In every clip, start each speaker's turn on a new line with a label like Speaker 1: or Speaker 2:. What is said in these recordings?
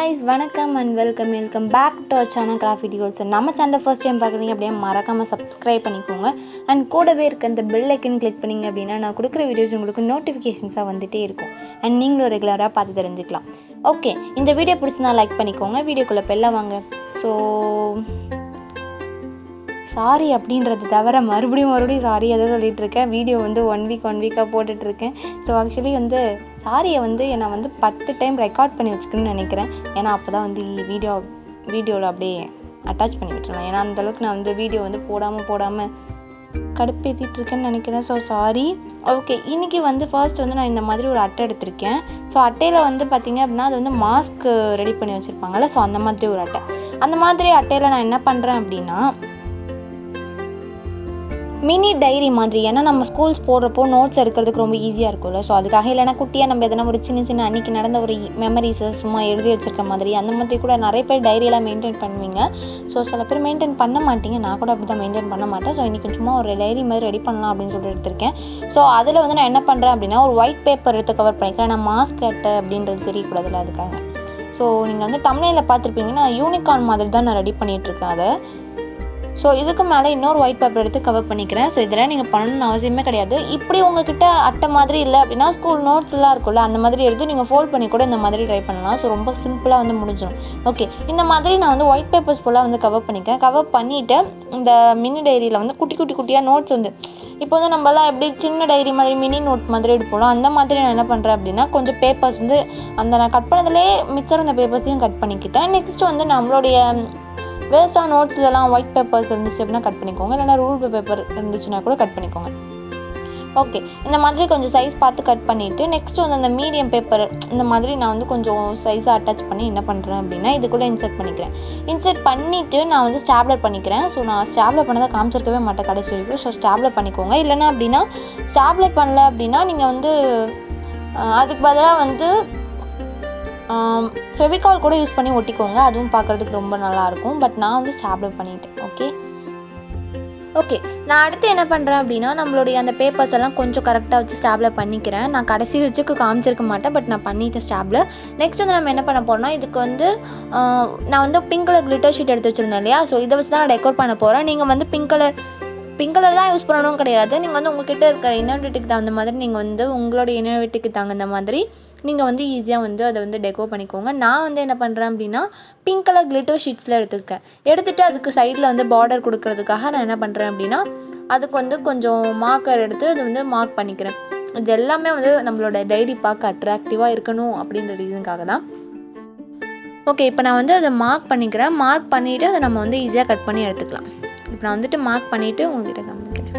Speaker 1: guys, வணக்கம் and welcome back to our channel Craft Videos. நம்ம channel first time பார்க்குறீங்க அப்படியே மறக்காம சப்ஸ்கிரைப் பண்ணிக்கோங்க அண்ட் கூடவே இருக்க அந்த பெல் ஐக்கன் கிளிக் பண்ணிங்க அப்படின்னா நான் கொடுக்குற வீடியோஸ் உங்களுக்கு நோட்டிஃபிகேஷன்ஸாக வந்துகிட்டே இருக்கும் அண்ட் நீங்களும் ரெகுலராக பார்த்து தெரிஞ்சுக்கலாம். ஓகே, இந்த வீடியோ பிடிச்சிருந்தா லைக் பண்ணிக்கோங்க. வீடியோக்குள்ளே பெல்லாம் வாங்க. ஸோ சாரி அப்படின்றது தவிர மறுபடியும் சாரி எதை சொல்லிகிட்ருக்கேன். வீடியோ வந்து ஒன் வீக்காக போட்டுட்ருக்கேன். ஸோ ஆக்சுவலி வந்து சாரியை வந்து நான் வந்து 10 டைம் ரெக்கார்ட் பண்ணி வச்சுக்கணும்னு நினைக்கிறேன். ஏன்னா அப்போ தான் வந்து வீடியோவில் அப்படியே அட்டாச் பண்ணி விட்டுருலாம். ஏன்னா அந்தளவுக்கு நான் வந்து வீடியோ வந்து போடாமல் கடுப்பேற்றிட்டுருக்கேன்னு நினைக்கிறேன். So sorry. ஓகே, இன்றைக்கி வந்து ஃபர்ஸ்ட் வந்து நான் இந்த மாதிரி ஒரு அட்டை எடுத்திருக்கேன். ஸோ அட்டையில் வந்து பார்த்திங்க அப்படின்னா அது வந்து மாஸ்க் ரெடி பண்ணி வச்சுருப்பாங்கள்ல, ஸோ அந்த மாதிரி ஒரு அட்டை. அந்த மாதிரி அட்டையில் நான் என்ன பண்ணுறேன் அப்படின்னா மினி டைரி மாதிரி, ஏன்னா நம்ம ஸ்கூல்ஸ் போடுறப்போ நோட்ஸ் எடுக்கிறதுக்கு ரொம்ப ஈஸியாக இருக்கும்ல. ஸோ அதுக்காக இல்லைனா குட்டியாக நம்ம எதனா ஒரு சின்ன அன்றைக்கி நடந்த ஒரு மெமரிஸை சும்மா எழுதி வச்சுருக்க மாதிரி அந்த மாதிரி கூட நிறைய பேர் டைரியெல்லாம் மெயின்டைன் பண்ணுவீங்க. ஸோ சில பேர் மெயின்டைன் பண்ண மாட்டீங்க, நான் கூட அப்படி தான் மெயின்டைன் பண்ண மாட்டேன். ஸோ இன்றைக்கி சும்மா ஒரு டைரி மாதிரி ரெடி பண்ணலாம் அப்படின்னு சொல்லிட்டு எடுத்திருக்கேன். ஸோ அதில் வந்து நான் என்ன பண்ணுறேன் அப்படின்னா ஒரு ஒயிட் பேப்பர் எடுத்து கவர் பண்ணிக்கிறேன். நான் மாஸ்க் அட்டை அப்படின்றது தெரியக்கூடாதுல்ல, அதுக்காக. ஸோ நீங்கள் வந்து தம்ப்நெயிலில் பார்த்துருப்பீங்கன்னா யூனிகார்ன் மாதிரி தான் நான் ரெடி பண்ணிகிட்ருக்கேன் அதை. ஸோ இதுக்கு மேலே இன்னொரு ஒயிட் பேப்பர் எடுத்து கவர் பண்ணிக்கிறேன். ஸோ இதெல்லாம் நீங்கள் பண்ணணும்னு அவசியமே கிடையாது. இப்படி உங்ககிட்ட அட்டை மாதிரி இல்லை அப்படின்னா ஸ்கூல் நோட்ஸ்லாம் இருக்கும்ல, அந்த மாதிரி எடுத்து நீங்கள் ஃபோல்ட் பண்ணி கூட இந்த மாதிரி ட்ரை பண்ணலாம். ஸோ ரொம்ப சிம்பிளாக வந்து முடிஞ்சிடும். ஓகே, இந்த மாதிரி நான் வந்து ஒயிட் பேப்பர்ஸ் ஃபுல்லாக வந்து கவர் பண்ணிக்கிறேன். கவர் பண்ணிவிட்டு இந்த மினி டைரியில் வந்து குட்டியாக நோட்ஸ் வந்து இப்போ வந்து நம்மளாம் எப்படி சின்ன டைரி மாதிரி மினி நோட் மாதிரி எடுப்போம், அந்த மாதிரி நான் என்ன பண்ணுறேன் அப்படின்னா கொஞ்சம் பேப்பர்ஸ் வந்து அந்த நான் கட் பண்ணதுலேயே மிச்சம் அந்த பேப்பர்ஸையும் கட் பண்ணிக்கிட்டேன். நெக்ஸ்ட்டு வந்து நம்மளுடைய வேஸ்ட்டாக நோட்ஸ்லலாம் ஒயிட் பேப்பர்ஸ் இருந்துச்சு அப்படின்னா கட் பண்ணிக்கோங்க, இல்லைனா ரூல் பேப்பர் இருந்துச்சுன்னா கூட கட் பண்ணிக்கோங்க. ஓகே, இந்த மாதிரி கொஞ்சம் சைஸ் பார்த்து கட் பண்ணிவிட்டு நெக்ஸ்ட்டு வந்து அந்த மீடியம் பேப்பர் இந்த மாதிரி நான் வந்து கொஞ்சம் சைஸாக அட்டாச் பண்ணி என்ன பண்ணுறேன் அப்படின்னா இது கூட இன்சர்ட் பண்ணிக்கிறேன். இன்சர்ட் பண்ணிவிட்டு நான் வந்து ஸ்டாப்லர் பண்ணிக்கிறேன். ஸோ நான் ஸ்டாப்லர் பண்ணதை காமிச்சிருக்கவே மாட்டேன் கடைசி வரைக்கும். ஸோ ஸ்டாப்லர் பண்ணிக்கோங்க. இல்லைனா அப்படின்னா ஸ்டாப்லர் பண்ணல அப்படின்னா நீங்கள் வந்து அதுக்கு பதிலாக வந்து ஃபெவிகால் கூட யூஸ் பண்ணி ஒட்டிக்கோங்க, அதுவும் பார்க்குறதுக்கு ரொம்ப நல்லாயிருக்கும். பட் நான் வந்து ஸ்டாப்லர் பண்ணிட்டேன். ஓகே, நான் அடுத்து என்ன பண்ணுறேன் அப்படின்னா நம்மளுடைய அந்த பேப்பர்ஸ் எல்லாம் கொஞ்சம் கரெக்டாக வச்சு ஸ்டாப்லர் பண்ணிக்கிறேன். நான் கடைசி வச்சுக்கு காமிச்சிருக்க மாட்டேன், பட் நான் பண்ணிவிட்டேன் ஸ்டாப்லர். நெக்ஸ்ட் வந்து நம்ம என்ன பண்ண போகிறோம்னா இதுக்கு வந்து நான் வந்து பிங்க் கலர் கிளிட்டர் ஷீட் எடுத்து வச்சுருந்தேன் இல்லையா, ஸோ இதை வச்சு தான் நான் டெக்கோர் பண்ண போகிறேன். நீங்கள் வந்து பிங்க் கலர் தான் யூஸ் பண்ணணும் கிடையாது. நீங்கள் வந்து உங்கள்கிட்ட இருக்கிற இன்னோவேட்டுக்கு தகுந்த மாதிரி நீங்கள் வந்து உங்களுடைய இன்னோவேட்டுக்கு தகுந்த மாதிரி நீங்கள் வந்து ஈஸியாக வந்து அதை வந்து டெக்கோ பண்ணிக்கோங்க. நான் வந்து என்ன பண்ணுறேன் அப்படின்னா பிங்க் கலர் கிளிட்டர் ஷீட்ஸில் எடுத்துகிட்டு அதுக்கு சைடில் வந்து பார்டர் கொடுக்கறதுக்காக நான் என்ன பண்ணுறேன் அப்படின்னா அதுக்கு வந்து கொஞ்சம் மார்க்கர் எடுத்து அது வந்து மார்க் பண்ணிக்கிறேன். இது எல்லாமே வந்து நம்மளோட டைரி பார்க்க அட்ராக்டிவாக இருக்கணும் அப்படின்ற ரீசனுக்காக தான். ஓகே, இப்போ நான் வந்து அதை மார்க் பண்ணிக்கிறேன். மார்க் பண்ணிவிட்டு அதை நம்ம வந்து ஈஸியாக கட் பண்ணி எடுத்துக்கலாம். இப்போ நான் வந்துட்டு மார்க் பண்ணிவிட்டு உங்கள்கிட்ட காமிக்கிறேன்.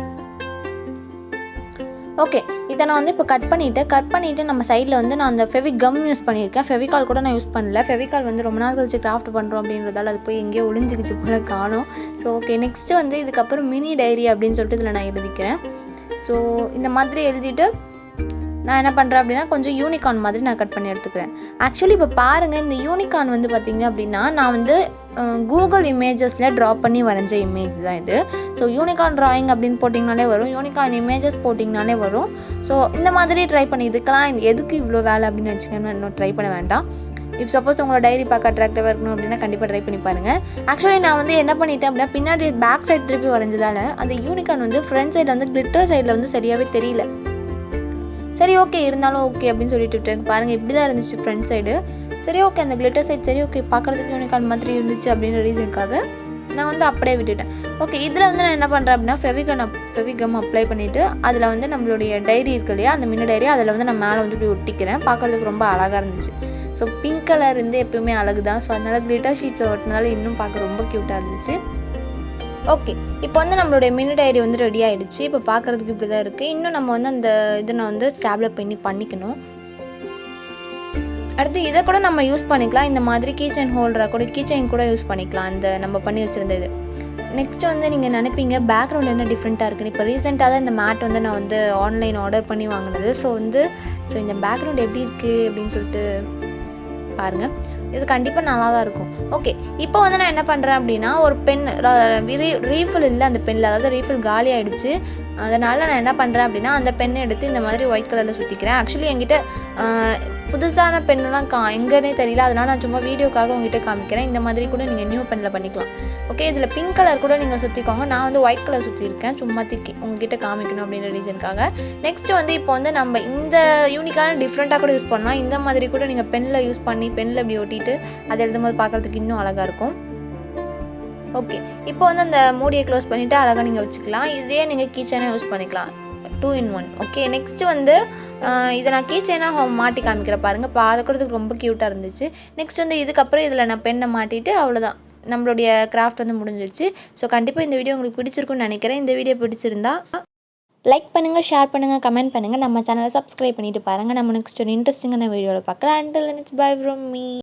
Speaker 1: ஓகே, இதை நான் வந்து இப்போ கட் பண்ணிவிட்டு நம்ம சைடில் வந்து நான் அந்த ஃபெவிகம் யூஸ் பண்ணியிருக்கேன். ஃபெவிகால் கூட நான் யூஸ் பண்ணல. ஃபெவிகால் வந்து ரொம்ப நாள் கழிச்சு கிராஃப்ட் பண்ணுறோம் அப்படின்றதால அது போய் எங்கேயோ ஒளிஞ்சிக்கிச்சு போல காணும். ஸோ ஓகே, நெக்ஸ்ட்டு வந்து இதுக்கப்புறம் மினி டைரி அப்படின்னு சொல்லிட்டு இதில் நான் எழுதிக்கிறேன். ஸோ இந்த மாதிரி எழுதிட்டு நான் என்ன பண்ணுறேன் அப்படின்னா கொஞ்சம் யூனிகார்ன் மாதிரி நான் கட் பண்ணி எடுத்துக்கிறேன். ஆக்சுவலி இப்போ பாருங்கள், இந்த யூனிகார்ன் வந்து பார்த்திங்க அப்படின்னா நான் வந்து கூகுள் இமேஜஸில் ட்ரா பண்ணி வரைஞ்ச இமேஜ் தான் இது. ஸோ யூனிகார்ன் ட்ராயிங் அப்படின்னு போட்டிங்கனாலே வரும், யூனிகார்ன் இமேஜஸ் போட்டிங்கனாலே வரும். ஸோ இந்த மாதிரி ட்ரை பண்ணி இதுக்கெல்லாம் எதுக்கு இவ்வளோ வேலை அப்படின்னு வச்சுக்கோங்க, இன்னும் ட்ரை பண்ண வேண்டாம். இப் சப்போஸ் உங்களோட டைரி பார்க்க அட்ராக்டிவாக இருக்கணும் அப்படின்னா கண்டிப்பாக ட்ரை பண்ணி பாருங்கள். ஆக்சுவலி நான் வந்து என்ன பண்ணிட்டேன் அப்படின்னா பின்னாடி பேக் சைடு திருப்பி வரைஞ்சதால் அந்த யூனிகார்ன் வந்து ஃப்ரண்ட் சைடில் வந்து கிளிட்டர் சைடில் வந்து சரியாகவே தெரியல. சரி ஓகே, இருந்தாலும் ஓகே அப்படின்னு சொல்லிட்டு விட்டேன். பாருங்கள், இப்படி தான் இருந்துச்சு ஃப்ரண்ட் சைடு. சரி ஓகே, அந்த கிளிட்டர் சைடு சரி ஓகே பார்க்குறதுக்கு யூனிகார்ன் மாதிரி இருந்துச்சு அப்படின்ற ரீசனுக்காக நான் வந்து அப்படியே விட்டுட்டேன். ஓகே, இதில் வந்து நான் என்ன பண்ணுறேன் அப்படின்னா ஃபெவிகம் அப்ளை பண்ணிவிட்டு அதில் வந்து நம்மளுடைய டைரி இருக்கு இல்லையா, அந்த மினி டைரி அதில் வந்து நான் மேலே வந்து இப்படி ஒட்டிக்கிறேன். பார்க்குறதுக்கு ரொம்ப அழகாக இருந்துச்சு. ஸோ பிங்க் கலர் வந்து எப்போயுமே அழகு தான். ஸோ அதனால் கிளிட்டர் ஷீட்டில் ஒட்டினால இன்னும் பார்க்க ரொம்ப க்யூட்டாக இருந்துச்சு. ஓகே, இப்போ வந்து நம்மளுடைய மினி டைரி வந்து ரெடி ஆகிடுச்சு. இப்போ பார்க்குறதுக்கு இப்படி தான் இருக்குது. இன்னும் நம்ம வந்து அந்த இதை நான் வந்து ஸ்டாப்லர் பண்ணிக்கணும். அடுத்து இதை கூட நம்ம யூஸ் பண்ணிக்கலாம். இந்த மாதிரி கீச்சைன் ஹோல்டராக கூட கீச்சைன் கூட யூஸ் பண்ணிக்கலாம், இந்த நம்ம பண்ணி வச்சுருந்த இது. நெக்ஸ்ட்டு வந்து நீங்கள் நினைப்பீங்க பேக்ரவுண்ட் என்ன டிஃப்ரெண்ட்டாக இருக்குன்னு. இப்போ ரீசெண்டாக தான் இந்த மேட் வந்து நான் வந்து ஆன்லைன் ஆர்டர் பண்ணி வாங்கினது. ஸோ இந்த பேக்ரவுண்ட் எப்படி இருக்குது அப்படின்னு சொல்லிட்டு பாருங்கள். இது கண்டிப்பாக நல்லா தான் இருக்கும். ஓகே, இப்போ வந்து நான் என்ன பண்ணுறேன் அப்படின்னா ஒரு பென் ரீஃபில் இல்லை அந்த பெனில், அதாவது ரீஃபில் காலி ஆகிடுச்சு. அதனால் நான் என்ன பண்ணுறேன் அப்படின்னா அந்த பெண்ணை எடுத்து இந்த மாதிரி ஒயிட் கலரில் சுற்றிக்கிறேன். ஆக்சுவலி என்கிட்ட புதுசான பென்னுலாம் எங்கன்னே தெரியல, அதனால் நான் சும்மா வீடியோக்காக உங்ககிட்ட காமிக்கிறேன். இந்த மாதிரி கூட நீங்கள் நியூ பென்னில் பண்ணிக்கலாம். ஓகே, இதில் பிங்க் கலர் கூட நீங்கள் சுற்றிக்கோங்க. நான் வந்து ஒயிட் கலர் சுற்றிருக்கேன், சும்மா உங்ககிட்ட காமிக்கணும் அப்படின்ற ரீசனுக்காக. நெக்ஸ்ட்டு வந்து இப்போ வந்து நம்ம இந்த யூனிக்கான டிஃப்ரெண்ட்டாக கூட யூஸ் பண்ணலாம். இந்த மாதிரி கூட நீங்கள் பென்னில் யூஸ் பண்ணி பென்னில் இப்படி ஒட்டிட்டு அதை எழுதும்போது பார்க்குறதுக்கு இன்னும் அழகாக இருக்கும். ஓகே, இப்போ வந்து அந்த மூடியை க்ளோஸ் பண்ணிவிட்டு அழகாக நீங்கள் வச்சுக்கலாம். இதே நீங்கள் கீச்செயினாக யூஸ் பண்ணிக்கலாம், 2 in 1. ஓகே, நெக்ஸ்ட்டு வந்து இதை நான் கீச்செயினாக மாட்டி காமிக்கிறேன் பாருங்கள். பார்க்குறதுக்கு ரொம்ப க்யூட்டாக இருந்துச்சு. நெக்ஸ்ட் வந்து இதுக்கப்புறம் இதில் நான் பென்னை மாட்டிட்டு அவ்வளோதான், நம்மளுடைய கிராஃப்ட் வந்து முடிஞ்சிருச்சு. ஸோ கண்டிப்பாக இந்த வீடியோ உங்களுக்கு பிடிச்சிருக்குன்னு நினைக்கிறேன். இந்த வீடியோ பிடிச்சிருந்தா லைக் பண்ணுங்கள், ஷேர் பண்ணுங்கள், கமெண்ட் பண்ணுங்கள். நம்ம சேனலை சப்ஸ்கிரைப் பண்ணிவிட்டு பாருங்கள். நம்ம நெக்ஸ்ட் ஒரு இன்ட்ரெஸ்டிங்கான வீடியோவில் பார்க்கலாம். Until then, it's bye from me.